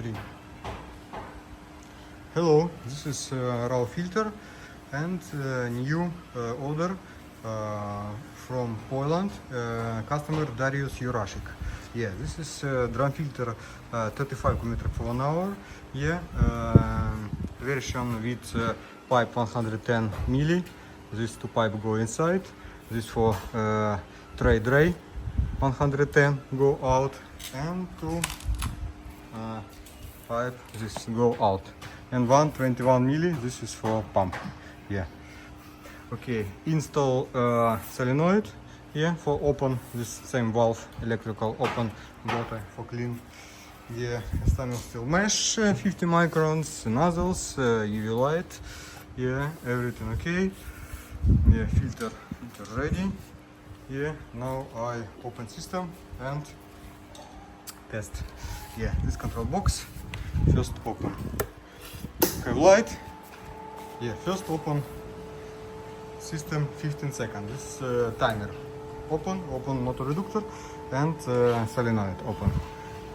clean. Hello, this is raw filter and new order from Poland, customer Dariusz Juraszek. Yeah, this is drum filter 35 km for 1 hour. Yeah, version with pipe 110 milli. These two pipe go inside. This for trade ray 110 go out, and two pipe this go out, and 121 milli. This is for pump. Yeah. Okay, install solenoid. Yeah, for open this same valve, electrical open water for clean. Yeah, stainless steel mesh, 50 microns, nozzles, UV light. Yeah, everything okay. Yeah, filter ready. Yeah, now I open system and test. Yeah, this control box. First open. Have light. Yeah, first open system 15 seconds. This timer. Open motor reductor and solenoid open.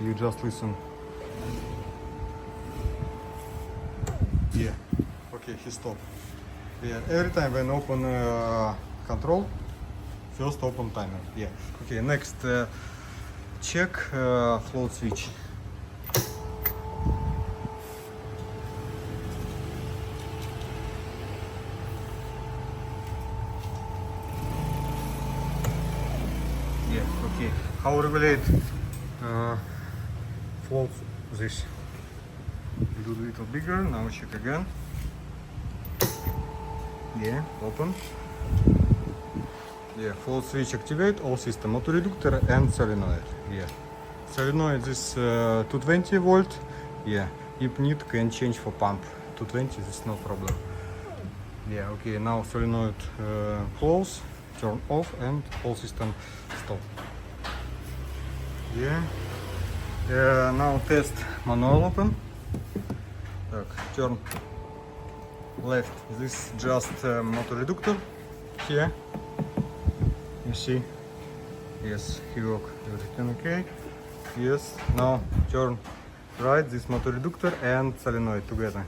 You just listen. Yeah. Okay, he stopped. Yeah, every time when open control, first open timer. Yeah. Okay, next check float switch. Yeah, okay. How regulate float this? Do a little bigger. Now check again. Yeah, open. Yeah, float switch activate, all system, motor reductor and solenoid. Yeah, solenoid is 220 volt. Yeah, if need can change for pump 220, this is no problem. Yeah, okay, now solenoid close, turn off, and whole system stop. Yeah. Now test manual open. Так, turn left. This just motor reductor here. You see? Yes, he work. Everything okay? Yes. Now turn right. This motor reductor and solenoid together.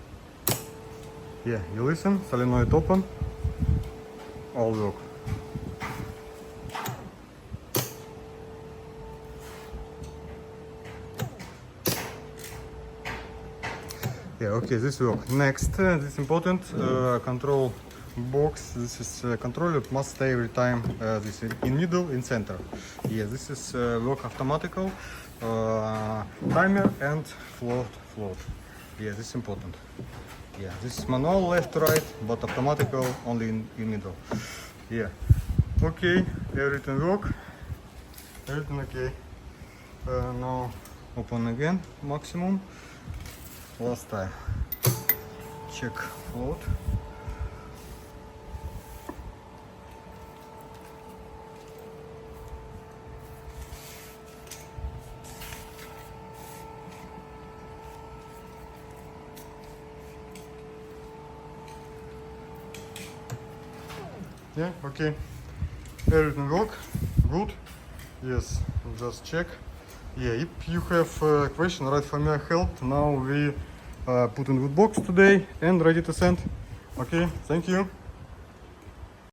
Yeah, you listen. Solenoid open. All work. Yeah, okay, this work. Next, this important control box. This is controller must stay every time this in middle, in center. Yeah, this is work automatical timer and float. Yeah, this is important. Yeah, this is manual left right, but automatical only in middle. Yeah. Okay, everything work. Everything okay. Now open again maximum. Last time. Check float. Yeah, okay. Everything work good. Yes, just check. Yeah, if you have a question, write for me, I help. Now we put in the box today and ready to send. Okay, thank you.